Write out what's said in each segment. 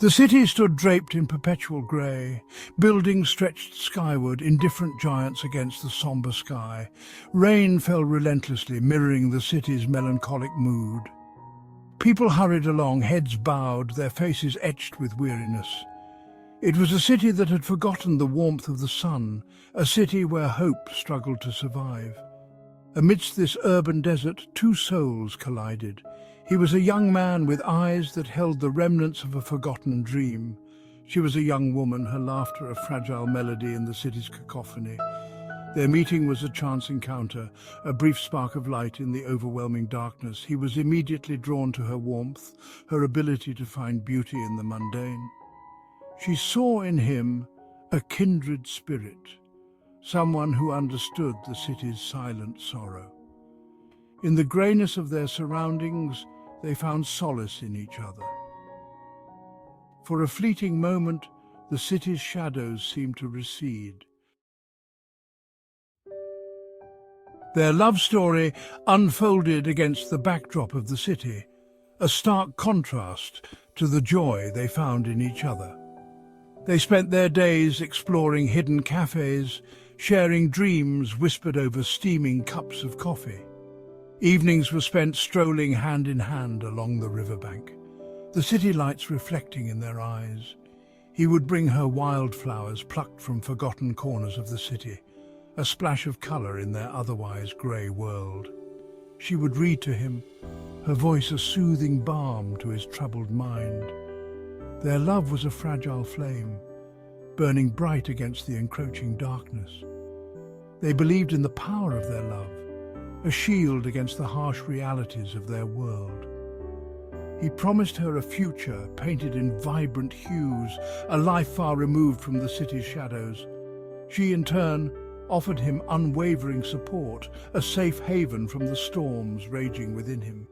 The city stood draped in perpetual grey. Buildings stretched skyward, indifferent giants against the sombre sky. Rain fell relentlessly, mirroring the city's melancholic mood. People hurried along, heads bowed, their faces etched with weariness. It was a city that had forgotten the warmth of the sun, a city where hope struggled to survive. Amidst this urban desert, two souls collided. He was a young man with eyes that held the remnants of a forgotten dream. She was a young woman, her laughter a fragile melody in the city's cacophony. Their meeting was a chance encounter, a brief spark of light in the overwhelming darkness. He was immediately drawn to her warmth, her ability to find beauty in the mundane. She saw in him a kindred spirit, someone who understood the city's silent sorrow. In the greyness of their surroundings, they found solace in each other. For a fleeting moment, the city's shadows seemed to recede. Their love story unfolded against the backdrop of the city, a stark contrast to the joy they found in each other. They spent their days exploring hidden cafes, sharing dreams whispered over steaming cups of coffee. Evenings were spent strolling hand in hand along the riverbank, the city lights reflecting in their eyes. He would bring her wildflowers plucked from forgotten corners of the city, a splash of colour in their otherwise grey world. She would read to him, her voice a soothing balm to his troubled mind. Their love was a fragile flame, burning bright against the encroaching darkness. They believed in the power of their love, a shield against the harsh realities of their world. He promised her a future painted in vibrant hues, a life far removed from the city's shadows. She, in turn, offered him unwavering support, a safe haven from the storms raging within him.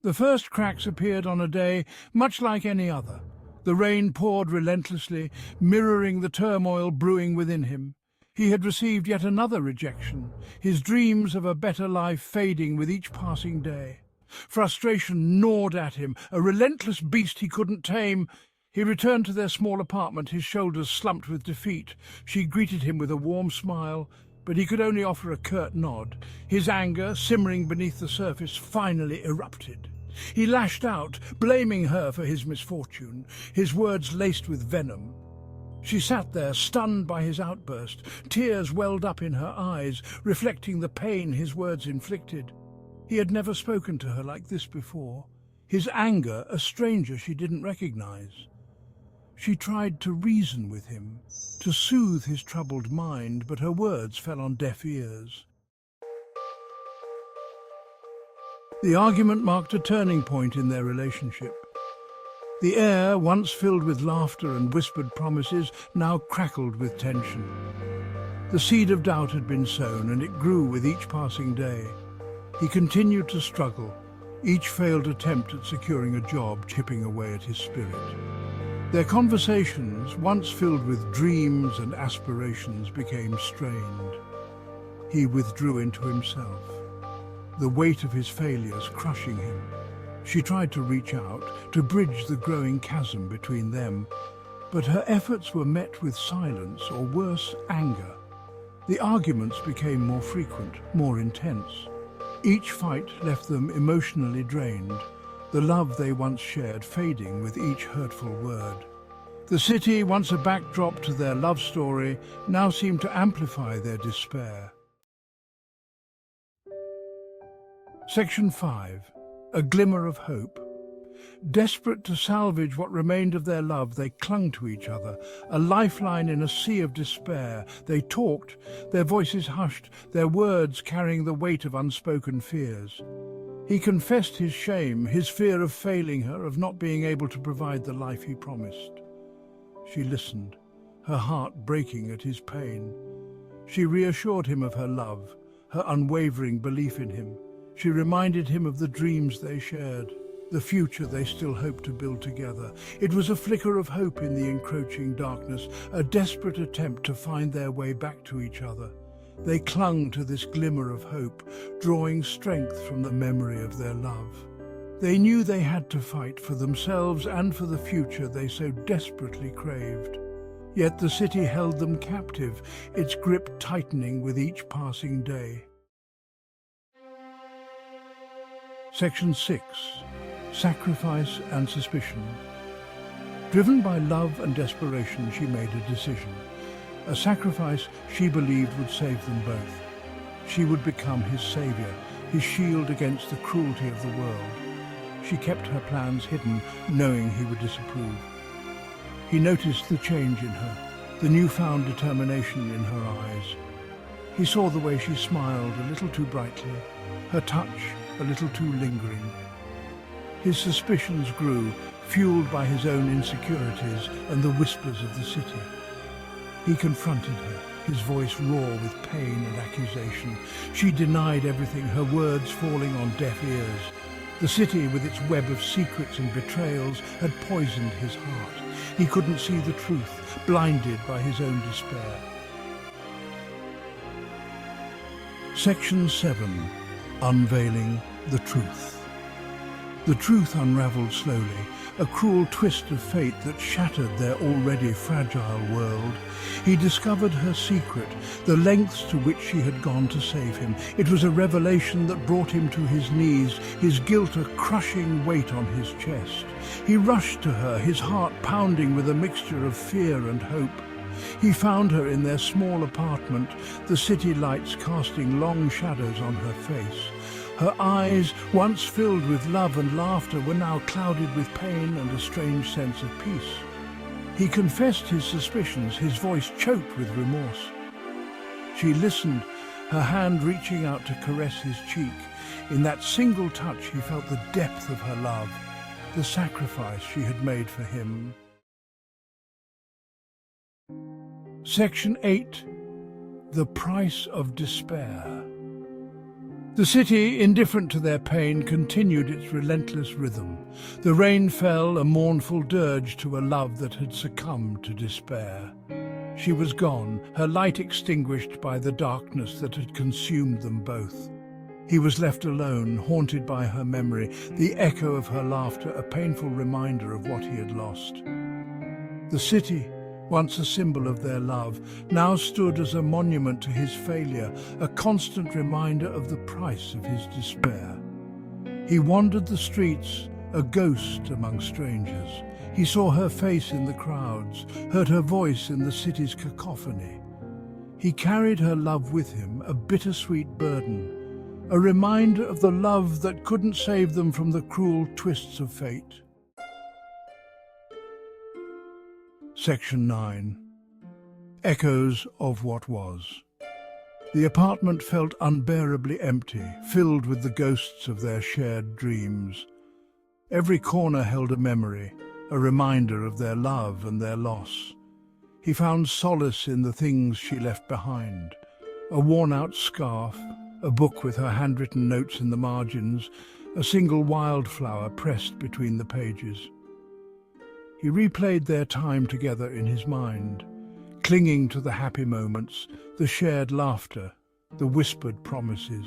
The first cracks appeared on a day much like any other. The rain poured relentlessly, mirroring the turmoil brewing within him. He had received yet another rejection, his dreams of a better life fading with each passing day. Frustration gnawed at him, a relentless beast he couldn't tame. He returned to their small apartment, his shoulders slumped with defeat. She greeted him with a warm smile, but he could only offer a curt nod. His anger, simmering beneath the surface, finally erupted. He lashed out, blaming her for his misfortune, his words laced with venom. She sat there, stunned by his outburst. Tears welled up in her eyes, reflecting the pain his words inflicted. He had never spoken to her like this before. His anger, a stranger she didn't recognize. She tried to reason with him, to soothe his troubled mind, but her words fell on deaf ears. The argument marked a turning point in their relationship. The air, once filled with laughter and whispered promises, now crackled with tension. The seed of doubt had been sown, and it grew with each passing day. He continued to struggle, each failed attempt at securing a job chipping away at his spirit. Their conversations, once filled with dreams and aspirations, became strained. He withdrew into himself, the weight of his failures crushing him. She tried to reach out, to bridge the growing chasm between them, but her efforts were met with silence, or worse, anger. The arguments became more frequent, more intense. Each fight left them emotionally drained, the love they once shared fading with each hurtful word. The city, once a backdrop to their love story, now seemed to amplify their despair. Section 5. A glimmer of hope. Desperate to salvage what remained of their love, they clung to each other, a lifeline in a sea of despair. They talked, their voices hushed, their words carrying the weight of unspoken fears. He confessed his shame, his fear of failing her, of not being able to provide the life he promised. She listened, her heart breaking at his pain. She reassured him of her love, her unwavering belief in him. She reminded him of the dreams they shared, the future they still hoped to build together. It was a flicker of hope in the encroaching darkness, a desperate attempt to find their way back to each other. They clung to this glimmer of hope, drawing strength from the memory of their love. They knew they had to fight for themselves and for the future they so desperately craved. Yet the city held them captive, its grip tightening with each passing day. Section 6. Sacrifice and Suspicion. Driven by love and desperation, she made a decision. A sacrifice she believed would save them both. She would become his savior, his shield against the cruelty of the world. She kept her plans hidden, knowing he would disapprove. He noticed the change in her, the newfound determination in her eyes. He saw the way she smiled a little too brightly, her touch a little too lingering. His suspicions grew, fueled by his own insecurities and the whispers of the city. He confronted her, his voice raw with pain and accusation. She denied everything, her words falling on deaf ears. The city, with its web of secrets and betrayals, had poisoned his heart. He couldn't see the truth, blinded by his own despair. Section 7. Unveiling the truth. The truth unraveled slowly, a cruel twist of fate that shattered their already fragile world. He discovered her secret, the lengths to which she had gone to save him. It was a revelation that brought him to his knees, his guilt a crushing weight on his chest. He rushed to her, his heart pounding with a mixture of fear and hope. He found her in their small apartment, the city lights casting long shadows on her face. Her eyes, once filled with love and laughter, were now clouded with pain and a strange sense of peace. He confessed his suspicions, his voice choked with remorse. She listened, her hand reaching out to caress his cheek. In that single touch he felt the depth of her love, the sacrifice she had made for him. Section 8. The Price of Despair. The city, indifferent to their pain, continued its relentless rhythm. The rain fell, a mournful dirge to a love that had succumbed to despair. She was gone, her light extinguished by the darkness that had consumed them both. He was left alone, haunted by her memory, the echo of her laughter, a painful reminder of what he had lost. The city, once a symbol of their love, now stood as a monument to his failure, a constant reminder of the price of his despair. He wandered the streets, a ghost among strangers. He saw her face in the crowds, heard her voice in the city's cacophony. He carried her love with him, a bittersweet burden, a reminder of the love that couldn't save them from the cruel twists of fate. Section 9. Echoes of What Was. The apartment felt unbearably empty, filled with the ghosts of their shared dreams. Every corner held a memory, a reminder of their love and their loss. He found solace in the things she left behind. A worn-out scarf, a book with her handwritten notes in the margins, a single wildflower pressed between the pages. He replayed their time together in his mind, clinging to the happy moments, the shared laughter, the whispered promises.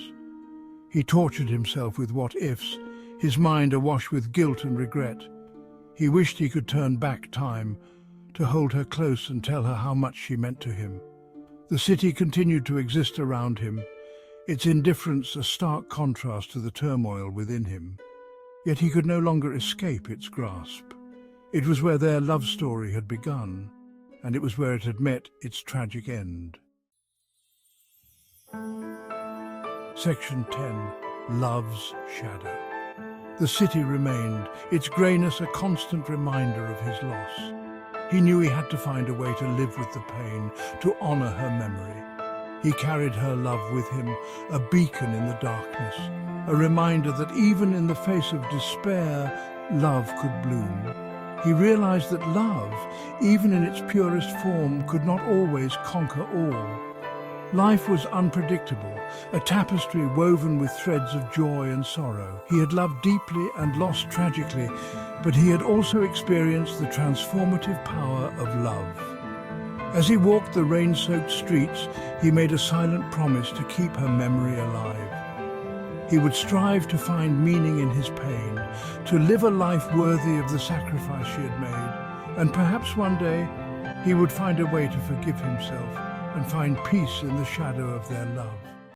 He tortured himself with what-ifs, his mind awash with guilt and regret. He wished he could turn back time, to hold her close and tell her how much she meant to him. The city continued to exist around him, its indifference a stark contrast to the turmoil within him. Yet he could no longer escape its grasp. It was where their love story had begun, and it was where it had met its tragic end. Section 10. Love's Shadow. The city remained, its greyness a constant reminder of his loss. He knew he had to find a way to live with the pain, to honor her memory. He carried her love with him, a beacon in the darkness, a reminder that even in the face of despair, love could bloom. He realized that love, even in its purest form, could not always conquer all. Life was unpredictable, a tapestry woven with threads of joy and sorrow. He had loved deeply and lost tragically, but he had also experienced the transformative power of love. As he walked the rain-soaked streets, he made a silent promise to keep her memory alive. He would strive to find meaning in his pain, to live a life worthy of the sacrifice she had made, and perhaps one day he would find a way to forgive himself and find peace in the shadow of their love.